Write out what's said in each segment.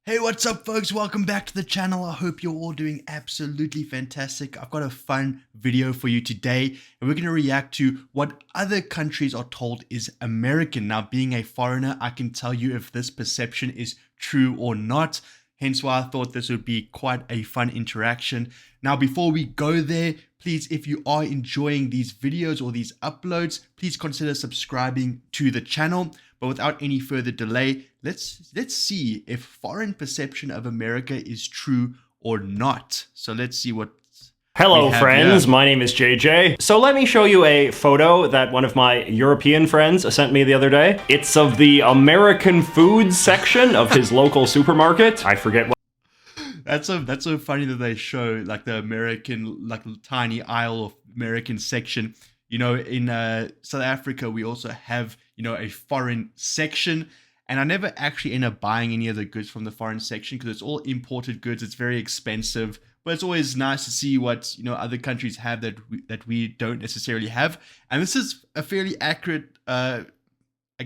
Hey, what's up folks? Welcome back to the channel. I hope you're all doing absolutely fantastic. I've got a fun video for you today and we're going to react to what other countries are told is American. Now, being a foreigner, I can tell you if this perception is true or not. Hence why I thought this would be quite a fun interaction. Now, before we go there, please, if you are enjoying these videos or these uploads, please consider subscribing to the channel. But without any further delay, let's see if foreign perception of America is true or not. So let's see what. Hello friends, my name is JJ. So let me show you a photo that one of my European friends sent me the other day. It's of the American food section of his local supermarket. I forget what. That's so funny that they show like the American, like tiny aisle of American section. You know, in South Africa, we also have, you know, a foreign section. And I never actually end up buying any of the goods from the foreign section because it's all imported goods. It's very expensive. But it's always nice to see what, you know, other countries have that we don't necessarily have. And this is a fairly accurate, I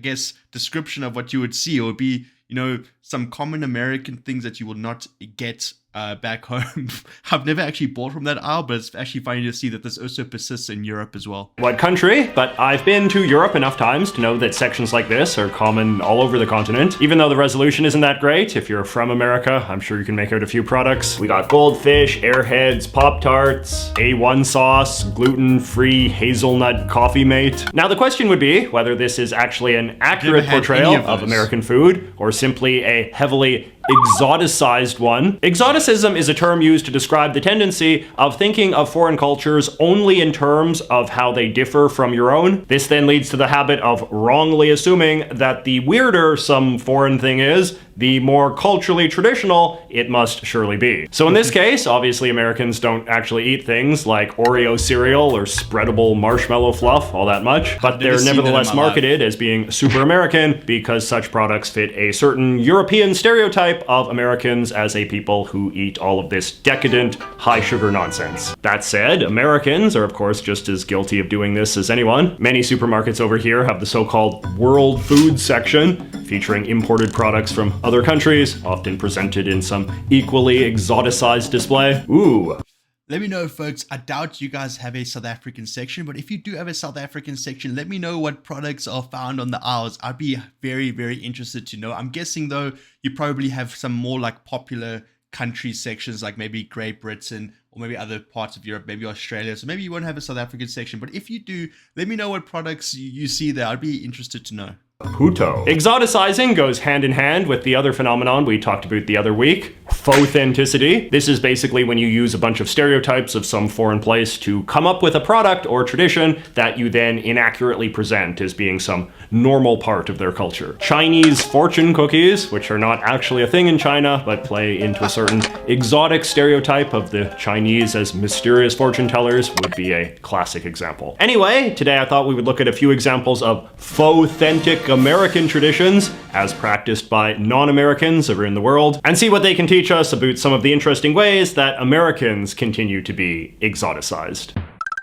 guess, description of what you would see. It would be, you know, some common American things that you will not get back home. I've never actually bought from that aisle, but it's actually funny to see that this also persists in Europe as well. What country, but I've been to Europe enough times to know that sections like this are common all over the continent. Even though the resolution isn't that great, if you're from America, I'm sure you can make out a few products. We got Goldfish, Airheads, Pop-Tarts, A1 sauce, gluten-free hazelnut coffee mate. Now the question would be whether this is actually an accurate portrayal of American food or simply a heavily exoticized one. Exoticism is a term used to describe the tendency of thinking of foreign cultures only in terms of how they differ from your own. This then leads to the habit of wrongly assuming that the weirder some foreign thing is, the more culturally traditional it must surely be. So in this case, obviously Americans don't actually eat things like Oreo cereal or spreadable marshmallow fluff all that much, but they're nevertheless marketed as being super American because such products fit a certain European stereotype of Americans as a people who eat all of this decadent, high sugar nonsense. That said, Americans are of course just as guilty of doing this as anyone. Many supermarkets over here have the so-called world food section, featuring imported products from other countries, often presented in some equally exoticized display. Ooh. Let me know, folks. I doubt you guys have a South African section, but if you do have a South African section, let me know what products are found on the aisles. I'd be very, very interested to know. I'm guessing, though, you probably have some more like popular country sections, like maybe Great Britain or maybe other parts of Europe, maybe Australia. So maybe you won't have a South African section, but if you do, let me know what products you see there. I'd be interested to know. Puto. Exoticizing goes hand in hand with the other phenomenon we talked about the other week, faux-authenticity. This is basically when you use a bunch of stereotypes of some foreign place to come up with a product or tradition that you then inaccurately present as being some normal part of their culture. Chinese fortune cookies, which are not actually a thing in China, but play into a certain exotic stereotype of the Chinese as mysterious fortune tellers, would be a classic example. Anyway, today I thought we would look at a few examples of faux-authentic American traditions as practiced by non-Americans around the world and see what they can teach us about some of the interesting ways that Americans continue to be exoticized.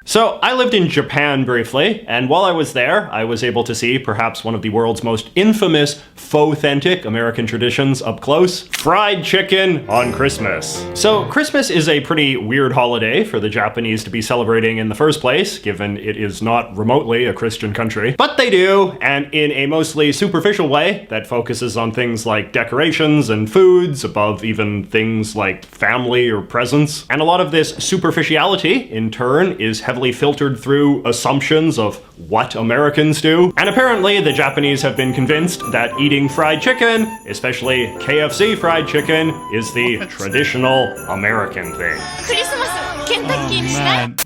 So I lived in Japan briefly, and while I was there, I was able to see perhaps one of the world's most infamous faux-authentic American traditions up close: fried chicken on Christmas. So Christmas is a pretty weird holiday for the Japanese to be celebrating in the first place, given it is not remotely a Christian country. But they do, and in a mostly superficial way that focuses on things like decorations and foods above even things like family or presents. And a lot of this superficiality, in turn, is heavily filtered through assumptions of what Americans do. And apparently the Japanese have been convinced that eating fried chicken, especially KFC fried chicken, is the traditional American thing.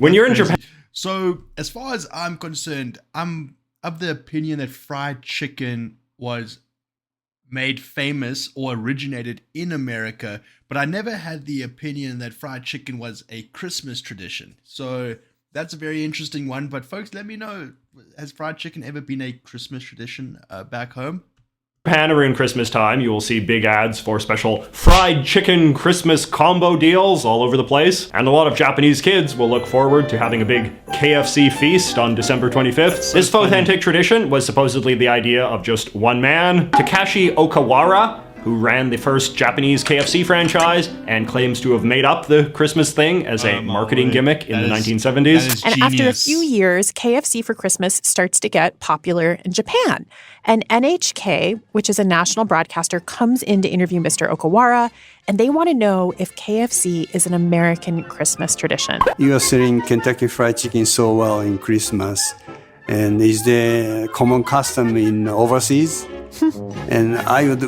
When you're in Japan... So as far as I'm concerned, I'm of the opinion that fried chicken was made famous or originated in America, but I never had the opinion that fried chicken was a Christmas tradition. So that's a very interesting one. But folks, let me know, has fried chicken ever been a Christmas tradition back home? Japan around Christmas time, you will see big ads for special fried chicken Christmas combo deals all over the place. And a lot of Japanese kids will look forward to having a big KFC feast on December 25th. This faux-authentic tradition was supposedly the idea of just one man, Takashi Okawara, who ran the first Japanese KFC franchise and claims to have made up the Christmas thing as a marketing gimmick in the 1970s. And after a few years, KFC for Christmas starts to get popular in Japan. And NHK, which is a national broadcaster, comes in to interview Mr. Okawara, and they want to know if KFC is an American Christmas tradition. You are selling Kentucky Fried Chicken so well in Christmas. And is there common custom in overseas? And I would,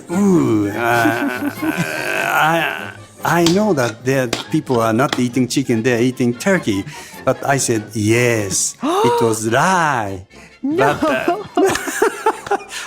I know that there people are not eating chicken, they're eating turkey. But I said, yes, it was lie. No. But,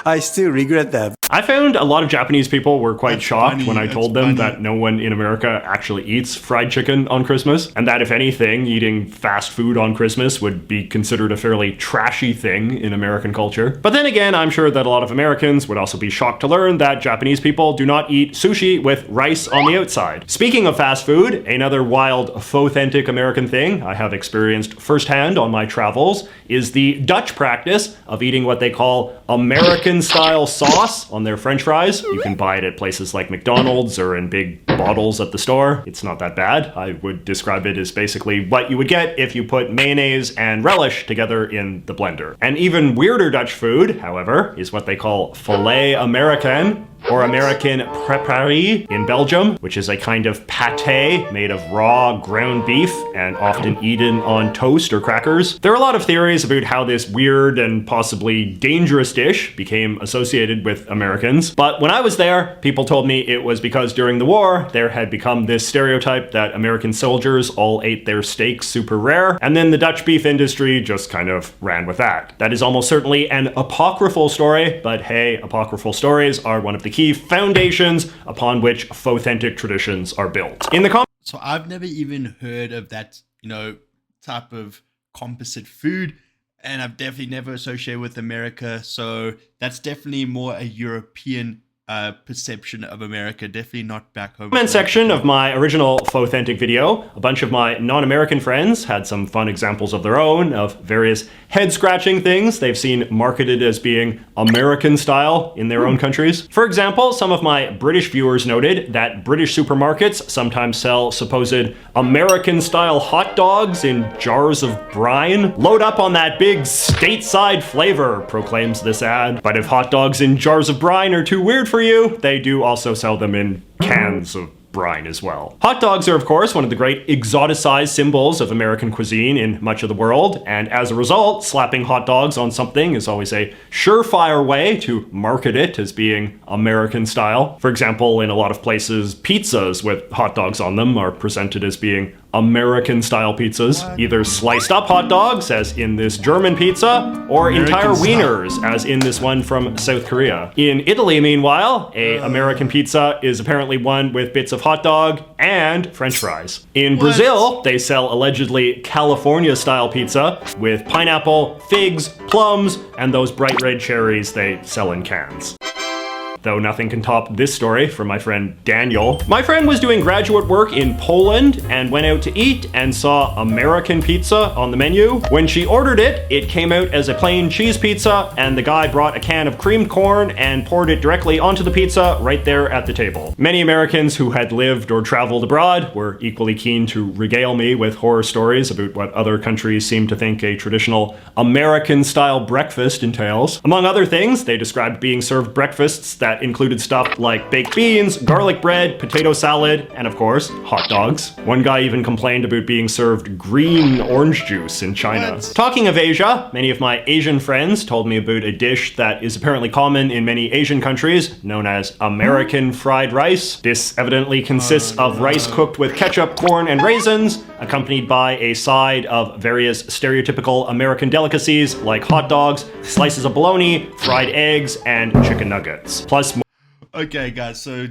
I still regret that. I found a lot of Japanese people were quite shocked funny, when I told them that no one in America actually eats fried chicken on Christmas, and that if anything, eating fast food on Christmas would be considered a fairly trashy thing in American culture. But then again, I'm sure that a lot of Americans would also be shocked to learn that Japanese people do not eat sushi with rice on the outside. Speaking of fast food, another wild, faux-authentic American thing I have experienced firsthand on my travels is the Dutch practice of eating what they call American-style sauce on their French fries. You can buy it at places like McDonald's or in big bottles at the store. It's not that bad. I would describe it as basically what you would get if you put mayonnaise and relish together in the blender. An even weirder Dutch food, however, is what they call filet Americain, or American préparé in Belgium, which is a kind of pâté made of raw ground beef and often eaten on toast or crackers. There are a lot of theories about how this weird and possibly dangerous dish became associated with Americans, but when I was there, people told me it was because during the war, there had become this stereotype that American soldiers all ate their steaks super rare, and then the Dutch beef industry just kind of ran with that. That is almost certainly an apocryphal story, but hey, apocryphal stories are one of the key foundations upon which authentic traditions are built. So I've never even heard of that, type of composite food, and I've definitely never associated with America. So that's definitely more a European perception of America, definitely not back home. Comment section of my original authentic video, a bunch of my non-American friends had some fun examples of their own of various head-scratching things they've seen marketed as being American style in their own countries. For example, some of my British viewers noted that British supermarkets sometimes sell supposed American style hot dogs in jars of brine. Load up on that big stateside flavor, proclaims this ad. But if hot dogs in jars of brine are too weird for you, they do also sell them in cans of brine as well. Hot dogs are, of course, one of the great exoticized symbols of American cuisine in much of the world, and as a result, slapping hot dogs on something is always a surefire way to market it as being American style. For example, in a lot of places, pizzas with hot dogs on them are presented as being American style pizzas, either sliced up hot dogs, as in this German pizza, or entire wieners, as in this one from South Korea. In Italy, meanwhile, a American pizza is apparently one with bits of hot dog and French fries. In Brazil, they sell allegedly California style pizza with pineapple, figs, plums, and those bright red cherries they sell in cans. Though nothing can top this story from my friend Daniel. My friend was doing graduate work in Poland and went out to eat and saw American pizza on the menu. When she ordered it, it came out as a plain cheese pizza, and the guy brought a can of creamed corn and poured it directly onto the pizza right there at the table. Many Americans who had lived or traveled abroad were equally keen to regale me with horror stories about what other countries seem to think a traditional American-style breakfast entails. Among other things, they described being served breakfasts that included stuff like baked beans, garlic bread, potato salad, and of course, hot dogs. One guy even complained about being served green orange juice in China. Talking of Asia, many of my Asian friends told me about a dish that is apparently common in many Asian countries, known as American fried rice. This evidently consists of rice cooked with ketchup, corn, and raisins, accompanied by a side of various stereotypical American delicacies like hot dogs, slices of bologna, fried eggs, and chicken nuggets. Plus, okay, guys, so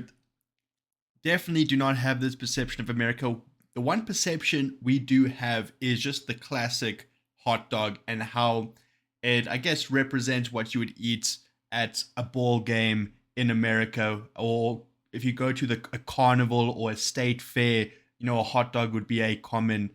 definitely do not have this perception of America. The one perception we do have is just the classic hot dog and how it, I guess, represents what you would eat at a ball game in America, or if you go to a carnival or a state fair, a hot dog would be a common,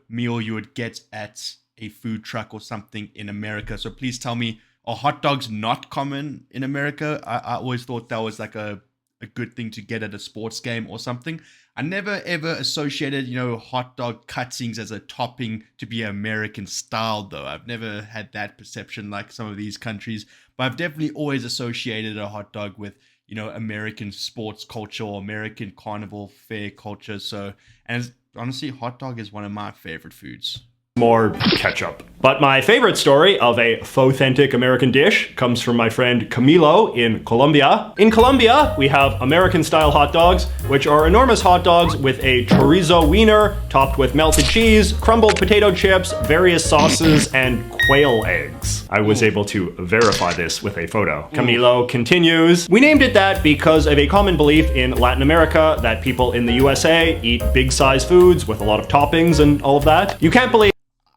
meal you would get at a food truck or something in America. So please tell me, are hot dogs not common in America? I always thought that was like a a good thing to get at a sports game or something. I never ever associated, hot dog cuttings as a topping to be American style though. I've never had that perception like some of these countries, but I've definitely always associated a hot dog with, American sports culture or American carnival fair culture. So, and honestly, hot dog is one of my favorite foods. More ketchup. But my favorite story of a faux-authentic American dish comes from my friend Camilo in Colombia. In Colombia, we have American-style hot dogs, which are enormous hot dogs with a chorizo wiener topped with melted cheese, crumbled potato chips, various sauces, and quail eggs. I was able to verify this with a photo. Camilo continues, "We named it that because of a common belief in Latin America that people in the USA eat big-size foods with a lot of toppings and all of that. You can't believe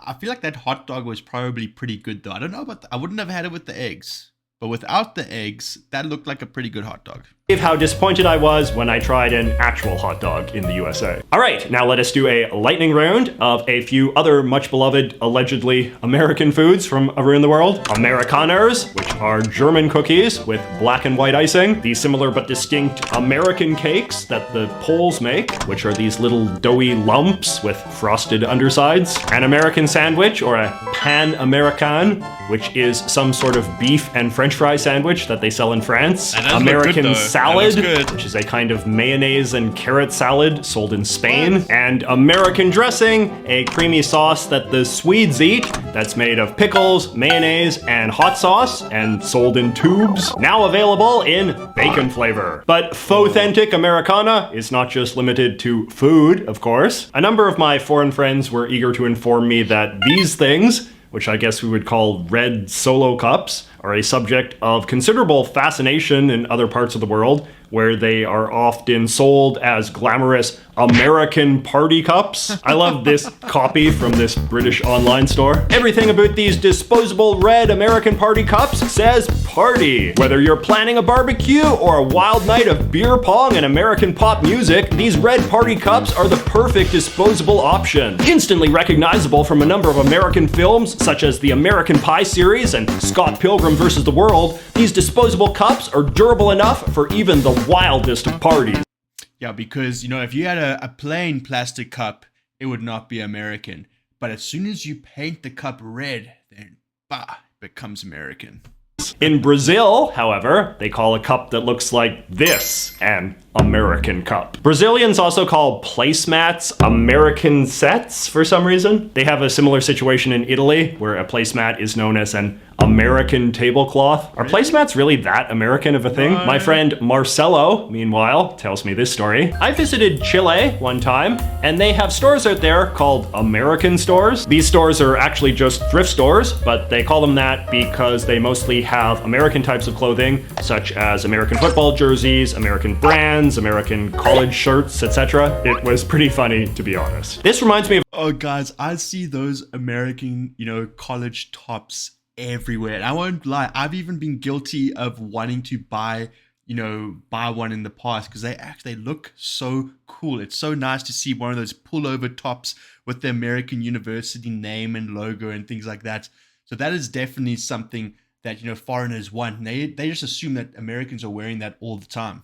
I feel like that hot dog was probably pretty good though. I don't know about I wouldn't have had it with the eggs, but without the eggs, that looked like a pretty good hot dog. How disappointed I was when I tried an actual hot dog in the USA. All right, now let us do a lightning round of a few other much beloved, allegedly American foods from around the world. Amerikaners, which are German cookies with black and white icing. The similar but distinct American cakes that the Poles make, which are these little doughy lumps with frosted undersides. An American sandwich, or a pan American, which is some sort of beef and French fry sandwich that they sell in France. American salad, which is a kind of mayonnaise and carrot salad sold in Spain. And American dressing, a creamy sauce that the Swedes eat that's made of pickles, mayonnaise, and hot sauce and sold in tubes. Now available in bacon flavor. But faux-authentic Americana is not just limited to food, of course. A number of my foreign friends were eager to inform me that these things, which I guess we would call red Solo cups, are a subject of considerable fascination in other parts of the world, where they are often sold as glamorous American party cups. I love this copy from this British online store. Everything about these disposable red American party cups says party. Whether you're planning a barbecue or a wild night of beer pong and American pop music, these red party cups are the perfect disposable option. Instantly recognizable from a number of American films, such as the American Pie series and Scott Pilgrim vs. the World, these disposable cups are durable enough for even the wildest of parties. Yeah, because, if you had a plain plastic cup, it would not be American. But as soon as you paint the cup red, then, it becomes American. In Brazil, however, they call a cup that looks like this an American cup. Brazilians also call placemats American sets for some reason. They have a similar situation in Italy, where a placemat is known as an American tablecloth. Are placemats really that American of a thing? My friend Marcelo, meanwhile, tells me this story. I visited Chile one time, and they have stores out there called American stores. These stores are actually just thrift stores, but they call them that because they mostly have American types of clothing, such as American football jerseys, American brands, American college shirts, etc. It was pretty funny, to be honest. This reminds me of— Oh, guys, I see those American, college tops everywhere. And I won't lie, I've even been guilty of wanting to buy one in the past because they look so cool. It's so nice to see one of those pullover tops with the American University name and logo and things like that. So that is definitely something that, foreigners want. They just assume that Americans are wearing that all the time.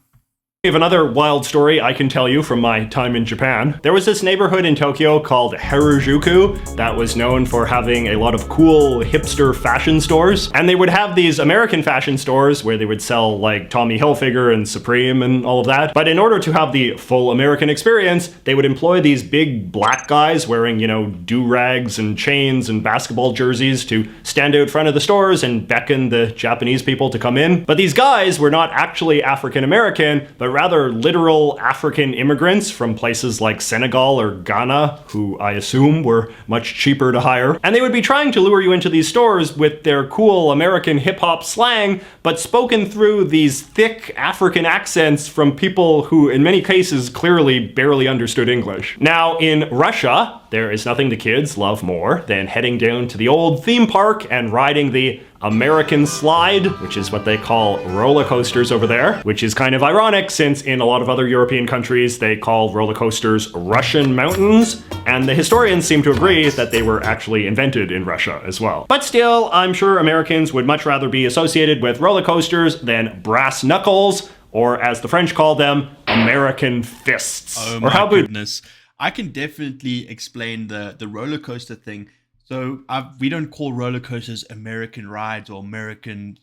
We have another wild story I can tell you from my time in Japan. There was this neighborhood in Tokyo called Harajuku that was known for having a lot of cool hipster fashion stores. And they would have these American fashion stores where they would sell like Tommy Hilfiger and Supreme and all of that. But in order to have the full American experience, they would employ these big black guys wearing, do-rags and chains and basketball jerseys to stand out front of the stores and beckon the Japanese people to come in. But these guys were not actually African American, but rather literal African immigrants from places like Senegal or Ghana, who I assume were much cheaper to hire. And they would be trying to lure you into these stores with their cool American hip-hop slang, but spoken through these thick African accents from people who, in many cases, clearly barely understood English. Now, in Russia, there is nothing the kids love more than heading down to the old theme park and riding the American slide, which is what they call roller coasters over there, which is kind of ironic since in a lot of other European countries they call roller coasters Russian mountains, and the historians seem to agree that they were actually invented in Russia as well. But still, I'm sure Americans would much rather be associated with roller coasters than brass knuckles, or as the French call them, American fists. Oh or my how about goodness. I can definitely explain the roller coaster thing. So we don't call roller coasters American rides or American,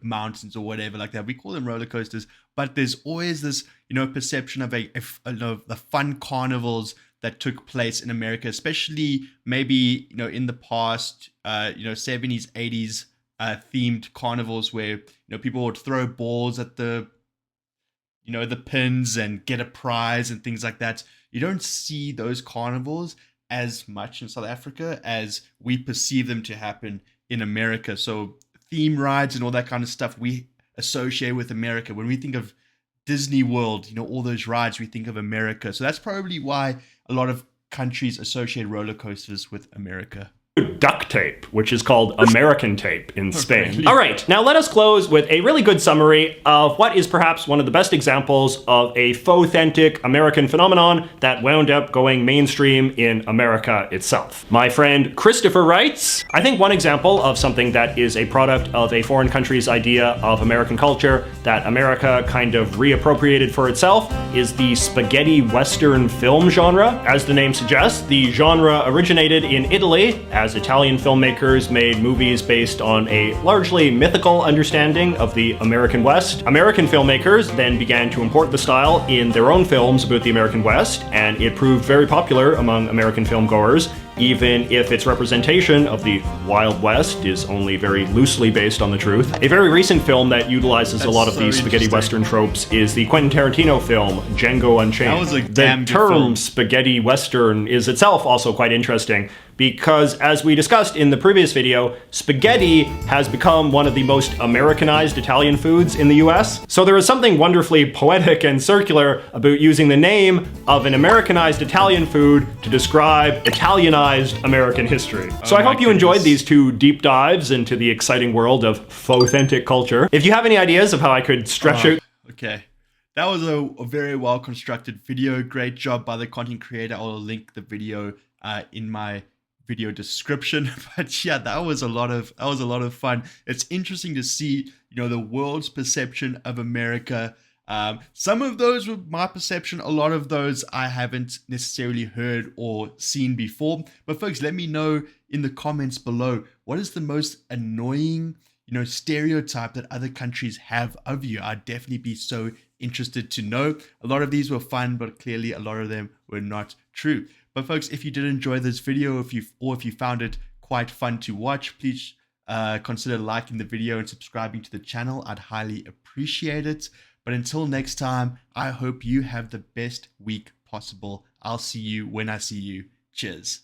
mountains or whatever like that. We call them roller coasters, but there's always this, perception of the fun carnivals that took place in America, especially maybe, in the past, 70s, 80s themed carnivals where, people would throw balls at the pins and get a prize and things like that. You don't see those carnivals as much in South Africa as we perceive them to happen in America. So theme rides and all that kind of stuff we associate with America. When we think of Disney World, all those rides, we think of America. So that's probably why a lot of countries associate roller coasters with America. duct tape, which is called American tape in Spain. Okay. All right, now let us close with a really good summary of what is perhaps one of the best examples of a faux-authentic American phenomenon that wound up going mainstream in America itself. My friend Christopher writes, I think one example of something that is a product of a foreign country's idea of American culture that America kind of reappropriated for itself is the spaghetti western film genre. As the name suggests, the genre originated in Italy as Italian filmmakers made movies based on a largely mythical understanding of the American West. American filmmakers then began to import the style in their own films about the American West, and it proved very popular among American filmgoers, even if its representation of the Wild West is only very loosely based on the truth. A very recent film that utilizes a lot of these spaghetti western tropes is the Quentin Tarantino film, Django Unchained. That was a damn The good term film. spaghetti western is itself also quite interesting, because as we discussed in the previous video, spaghetti has become one of the most Americanized Italian foods in the US. So there is something wonderfully poetic and circular about using the name of an Americanized Italian food to describe Italianized American history. So I my hope you enjoyed goodness. these two deep dives into the exciting world of faux-authentic culture. If you have any ideas of how I could stretch out Okay. That was a very well constructed video. Great job by the content creator. I'll link the video in my video description. But yeah, that was a lot of fun. It's interesting to see, the world's perception of America. Some of those were my perception. A lot of those I haven't necessarily heard or seen before. But folks, let me know in the comments below, what is the most annoying, stereotype that other countries have of you? I'd definitely be so interested to know. A lot of these were fun, but clearly a lot of them were not true. But folks, if you did enjoy this video, if you found it quite fun to watch, please consider liking the video and subscribing to the channel. I'd highly appreciate it. But until next time, I hope you have the best week possible. I'll see you when I see you. Cheers.